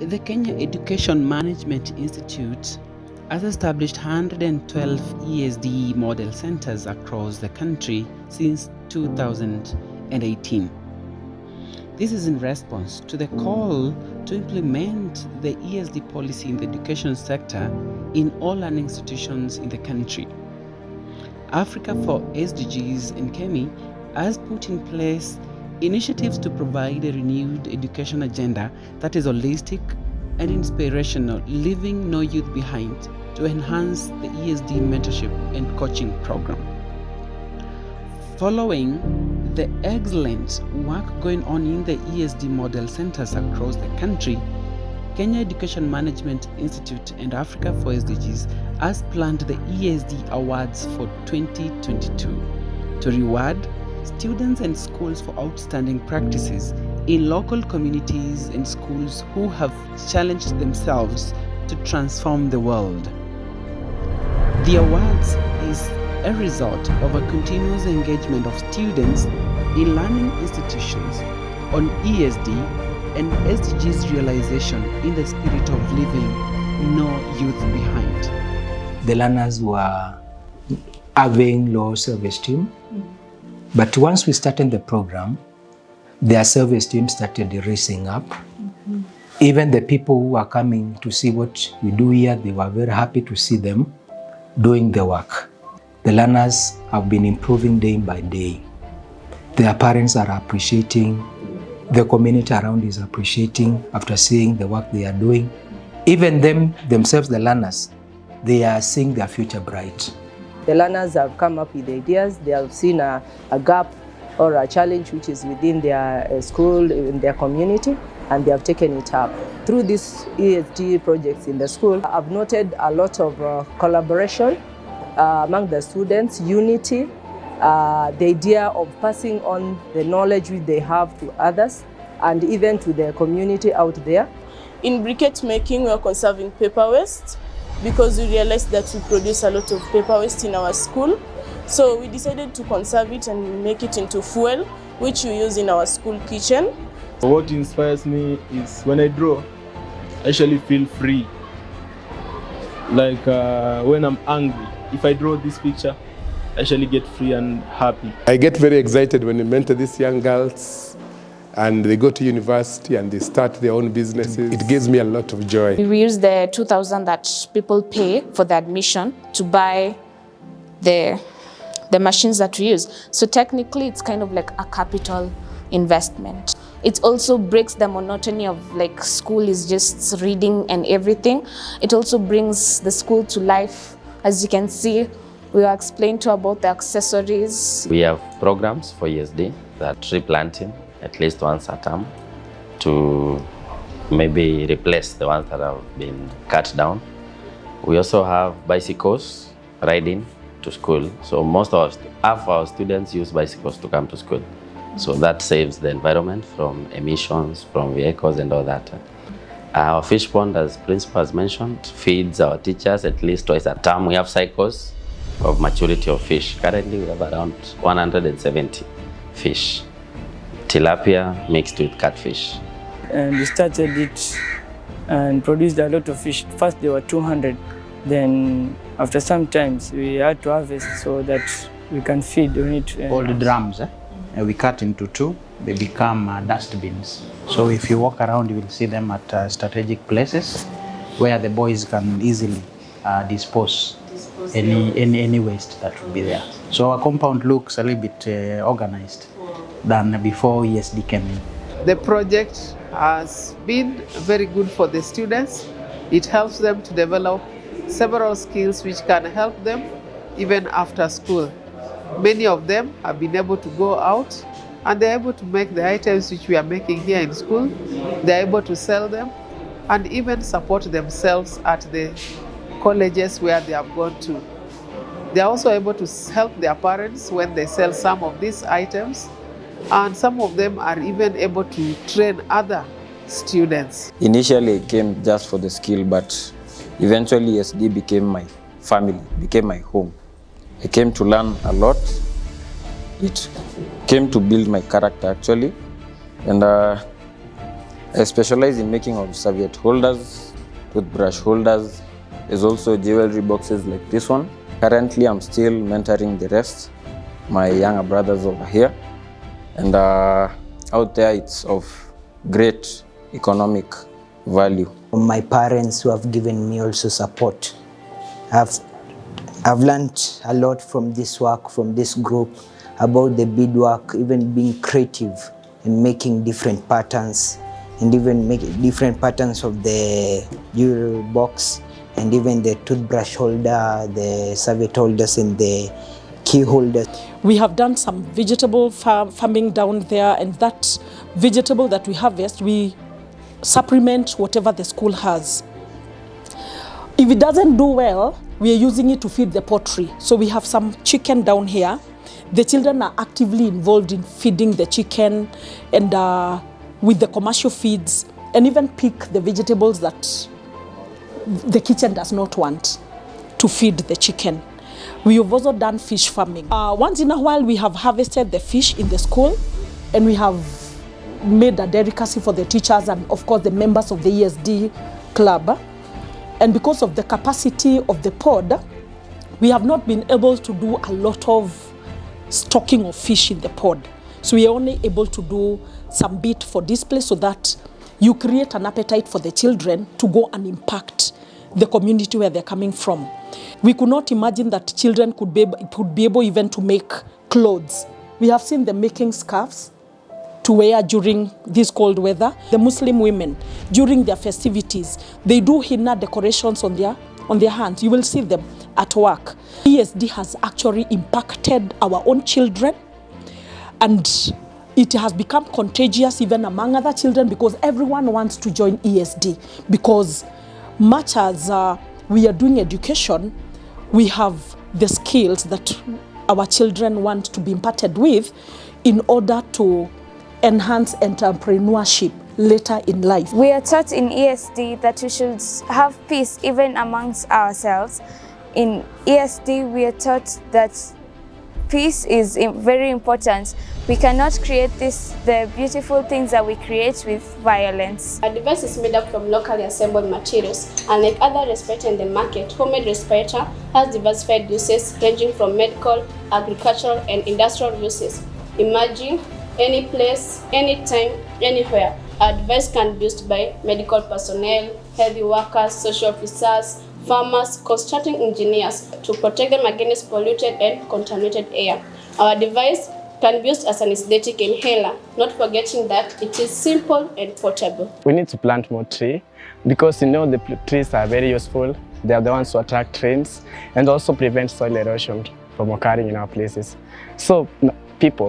The Kenya Education Management Institute has established 112 ESD model centers across the country since 2018. This is in response to the call to implement the ESD policy in the education sector in all learning institutions in the country. Africa for SDGs and KEMI has put in place initiatives to provide a renewed education agenda that is holistic and inspirational, leaving no youth behind, to enhance the ESD mentorship and coaching program. Following the excellent work going on in the ESD model centers across the country, Kenya Education Management Institute and Africa for SDGs has planned the ESD Awards for 2022 to reward students and schools for outstanding practices in local communities and schools who have challenged themselves to transform the world. The awards is a result of a continuous engagement of students in learning institutions on ESD and SDGs realization in the spirit of leaving no youth behind. The learners were having low self-esteem, but once we started the program, their self-esteem started rising up. Even the people who were coming to see what we do here, they were very happy to see them doing the work. The learners have been improving day by day. Their parents are appreciating, the community around is appreciating after seeing the work they are doing. Even themselves, the learners, they are seeing their future bright. The learners have come up with ideas. They have seen a gap or a challenge which is within their school, in their community, and they have taken it up. Through these ESD projects in the school, I've noted a lot of collaboration among the students, unity, the idea of passing on the knowledge which they have to others and even to the community out there. In briquette making, we are conserving paper waste because we realized that we produce a lot of paper waste in our school. So we decided to conserve it and make it into fuel, which we use in our school kitchen. What inspires me is when I draw, I actually feel free. Like when I'm angry, if I draw this picture, I actually get free and happy. I get very excited when I mentor these young girls and they go to university and they start their own businesses. It gives me a lot of joy. We use the 2,000 that people pay for the admission to buy the machines that we use. So technically it's kind of like a capital investment. It also breaks the monotony of like school is just reading and everything. It also brings the school to life. As you can see, we are explained to about the accessories. We have programs for ESD, that tree planting at least once a term to maybe replace the ones that have been cut down. We also have bicycles riding to school. So most of our students use bicycles to come to school. So that saves the environment from emissions from vehicles and all that. Our fish pond, as principal has mentioned, feeds our teachers at least twice a term. We have cycles of maturity of fish. Currently we have around 170 fish. Tilapia mixed with catfish. And we started it and produced a lot of fish. First there were 200. Then after some times we had to harvest so that we can feed on it. All the drums, we cut into two. They become dustbins. So if you walk around, you will see them at strategic places where the boys can easily dispose any waste that will be there. So our compound looks a little bit organized than before ESD came in. The project has been very good for the students. It helps them to develop several skills which can help them even after school. Many of them have been able to go out and they're able to make the items which we are making here in school. They're able to sell them and even support themselves at the colleges where they have gone to. They're also able to help their parents when they sell some of these items, and some of them are even able to train other students. Initially, I came just for the skill, but eventually ESD became my family, became my home. I came to learn a lot. It came to build my character actually, and I specialize in making of serviette holders, toothbrush holders. There's also jewelry boxes like this one. Currently, I'm still mentoring the rest, my younger brothers over here. And out there, it's of great economic value. My parents who have given me also support. I've learned a lot from this work, from this group, about the beadwork, even being creative and making different patterns, and even making different patterns of the jewelry box, and even the toothbrush holder, the serviette holders, and the key holders. We have done some vegetable farming down there, and that vegetable that we harvest, we supplement whatever the school has. If it doesn't do well, we are using it to feed the poultry. So we have some chicken down here. The children are actively involved in feeding the chicken and with the commercial feeds, and even pick the vegetables that the kitchen does not want to feed the chicken. We have also done fish farming. Once in a while, we have harvested the fish in the school, and we have made a delicacy for the teachers and, of course, the members of the ESD club. And because of the capacity of the pod, we have not been able to do a lot of stocking of fish in the pod. So we are only able to do some bit for display, so that you create an appetite for the children to go and impact the community where they're coming from. We could not imagine that children could be able even to make clothes. We have seen them making scarves to wear during this cold weather. The Muslim women, during their festivities, they do henna decorations on their hands. You will see them at work. ESD has actually impacted our own children, and it has become contagious even among other children, because everyone wants to join ESD. Because much as we are doing education, we have the skills that our children want to be imparted with in order to enhance entrepreneurship later in life. We are taught in ESD that we should have peace even amongst ourselves. In ESD, we are taught that peace is very important. We cannot create the beautiful things that we create with violence. Our device is made up from locally assembled materials. Unlike other respirators in the market, homemade respirator has diversified uses ranging from medical, agricultural, and industrial uses. Imagine any place, anytime, anywhere. Our device can be used by medical personnel, health workers, social officers, farmers, construction engineers to protect them against polluted and contaminated air. Our device can be used as an aesthetic inhaler, not forgetting that it is simple and portable. We need to plant more trees because the trees are very useful. They are the ones who attract rains and also prevent soil erosion from occurring in our places. So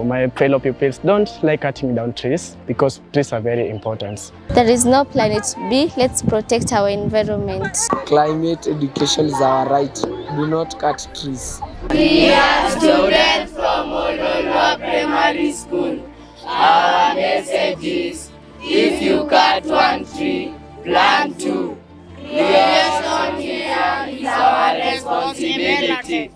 my fellow pupils, don't like cutting down trees because trees are very important. There is no planet B. Let's protect our environment. Climate education is our right. Do not cut trees. We are students from Ololua Primary School. Our message is, if you cut one tree, plant two. Creation here is our responsibility.